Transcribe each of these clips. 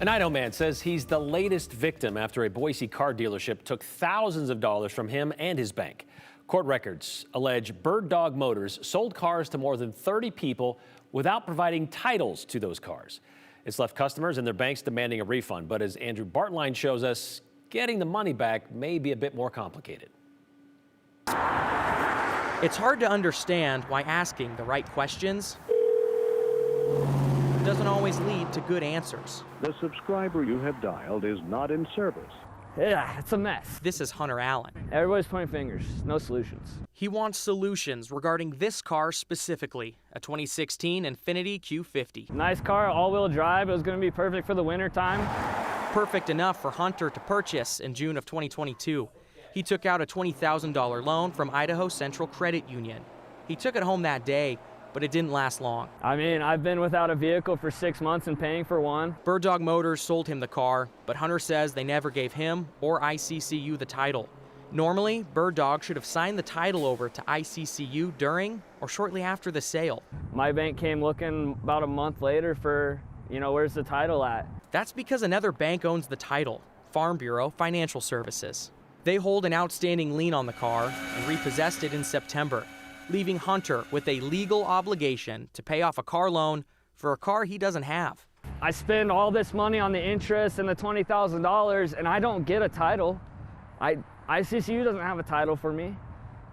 An Idaho man says he's the latest victim after a Boise car dealership took thousands of dollars from him and his bank. Court records allege ByrdDawg Motors sold cars to more than 30 people without providing titles to those cars. It's left customers and their banks demanding a refund. But as Andrew Bartline shows us, getting the money back may be a bit more complicated. It's hard to understand why asking the right questions doesn't always lead to good answers. The subscriber you have dialed is not in service. Yeah, it's a mess. This is Hunter Allen. Everybody's pointing fingers, no solutions. He wants solutions regarding this car specifically, a 2016 Infiniti Q50. Nice car, all-wheel drive. It was going to be perfect for the winter time. Perfect enough for Hunter to purchase in June of 2022. He took out a $20,000 loan from Idaho Central Credit Union. He took it home that day, but it didn't last long. I mean, I've been without a vehicle for 6 months and paying for one. ByrdDawg Motors sold him the car, but Hunter says they never gave him or ICCU the title. Normally, ByrdDawg should have signed the title over to ICCU during or shortly after the sale. My bank came looking about a month later for, where's the title at? That's because another bank owns the title, Farm Bureau Financial Services. They hold an outstanding lien on the car and repossessed it in September, leaving Hunter with a legal obligation to pay off a car loan for a car he doesn't have. I spend all this money on the interest and the $20,000 and I don't get a title. ICCU doesn't have a title for me.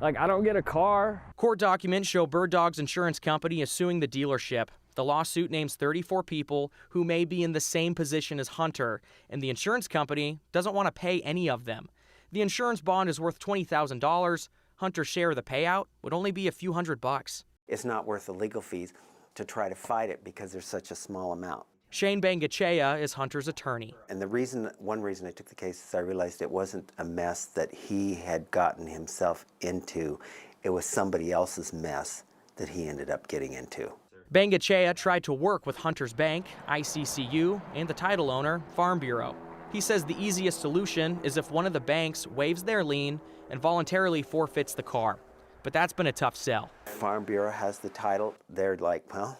I don't get a car. Court documents show ByrdDawg's insurance company is suing the dealership. The lawsuit names 34 people who may be in the same position as Hunter, and the insurance company doesn't want to pay any of them. The insurance bond is worth $20,000. Hunter's share of the payout would only be a few $100. It's not worth the legal fees to try to fight it because there's such a small amount. Shane Bangachea is Hunter's attorney. And one reason I took the case is I realized it wasn't a mess that he had gotten himself into. It was somebody else's mess that he ended up getting into. Bangachea tried to work with Hunter's bank, ICCU, and the title owner, Farm Bureau. He says the easiest solution is if one of the banks waives their lien and voluntarily forfeits the car. But that's been a tough sell. Farm Bureau has the title. They're like, well,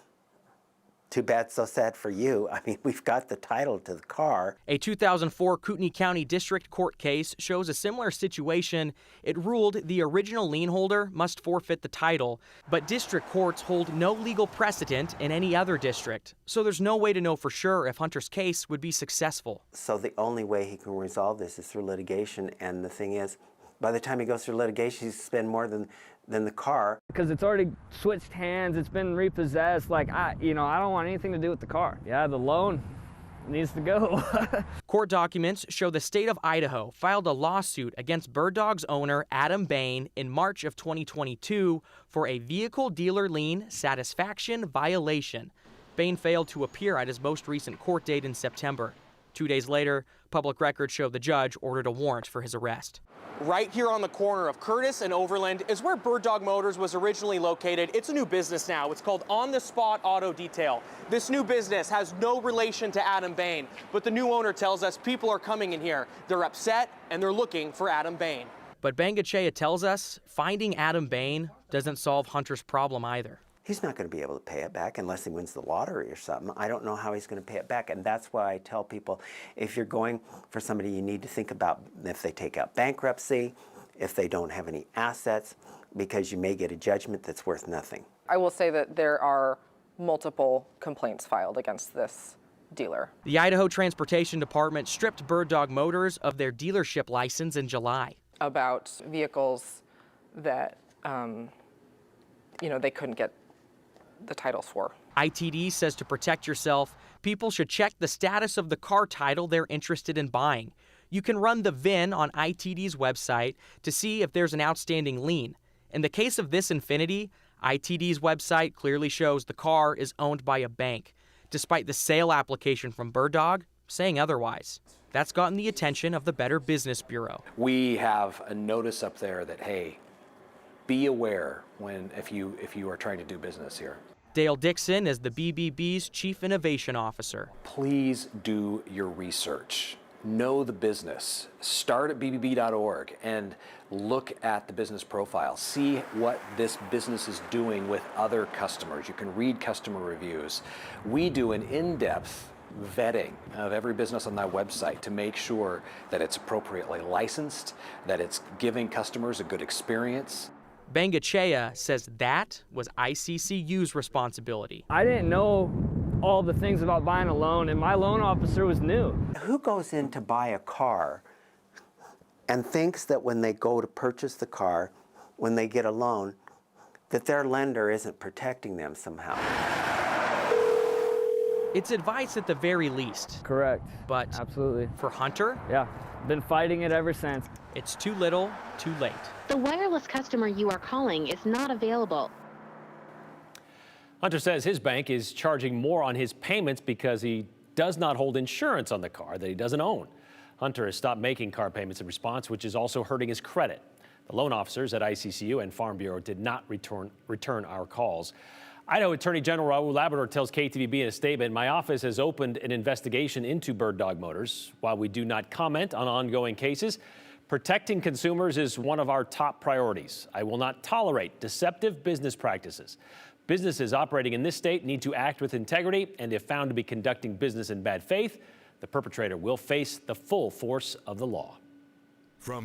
too bad, so sad for you. I mean, we've got the title to the car. A 2004 Kootenai County District Court case shows a similar situation. It ruled the original lien holder must forfeit the title, but district courts hold no legal precedent in any other district. So there's no way to know for sure if Hunter's case would be successful. So the only way he can resolve this is through litigation, and the thing is, by the time he goes through litigation, he's spend more than the car. Because it's already switched hands, it's been repossessed. I don't want anything to do with the car. Yeah, the loan needs to go. Court documents show the state of Idaho filed a lawsuit against ByrdDawg's owner, Adam Bain, in March of 2022 for a vehicle dealer lien satisfaction violation. Bain failed to appear at his most recent court date in September. 2 days later, public records show the judge ordered a warrant for his arrest. Right here on the corner of Curtis and Overland is where ByrdDawg Motors was originally located. It's a new business now. It's called On the Spot Auto Detail. This new business has no relation to Adam Bain, but the new owner tells us people are coming in here. They're upset and they're looking for Adam Bain. But Bangachea tells us finding Adam Bain doesn't solve Hunter's problem either. He's not going to be able to pay it back unless he wins the lottery or something. I don't know how he's going to pay it back, and that's why I tell people, if you're going for somebody, you need to think about if they take out bankruptcy, if they don't have any assets, because you may get a judgment that's worth nothing. I will say that there are multiple complaints filed against this dealer. The Idaho Transportation Department stripped ByrdDawg Motors of their dealership license in July. About vehicles that, they couldn't get the titles for. ITD says to protect yourself, people should check the status of the car title they're interested in buying. You can run the VIN on ITD's website to see if there's an outstanding lien. In the case of this Infiniti, ITD's website clearly shows the car is owned by a bank, despite the sale application from ByrdDawg saying otherwise. That's gotten the attention of the Better Business Bureau. We have a notice up there that, hey, be aware if you are trying to do business here. Dale Dixon is the BBB's Chief Innovation Officer. Please do your research. Know the business. Start at bbb.org and look at the business profile. See what this business is doing with other customers. You can read customer reviews. We do an in-depth vetting of every business on that website to make sure that it's appropriately licensed, that it's giving customers a good experience. Bangachea says that was ICCU's responsibility. I didn't know all the things about buying a loan, and my loan officer was new. Who goes in to buy a car and thinks that when they go to purchase the car, when they get a loan, that their lender isn't protecting them somehow? It's advice at the very least. Correct. But absolutely. For Hunter, Yeah, been fighting it ever since. it's too little, too late. The wireless customer you are calling is not available. Hunter says his bank is charging more on his payments because he does not hold insurance on the car that he doesn't own. Hunter has stopped making car payments in response, which is also hurting his credit. The loan officers at ICCU and Farm Bureau did not return our calls. Idaho Attorney General Raul Labrador tells KTVB in a statement, "My office has opened an investigation into ByrdDawg Motors. While we do not comment on ongoing cases, protecting consumers is one of our top priorities. I will not tolerate deceptive business practices. Businesses operating in this state need to act with integrity, and if found to be conducting business in bad faith, the perpetrator will face the full force of the law." From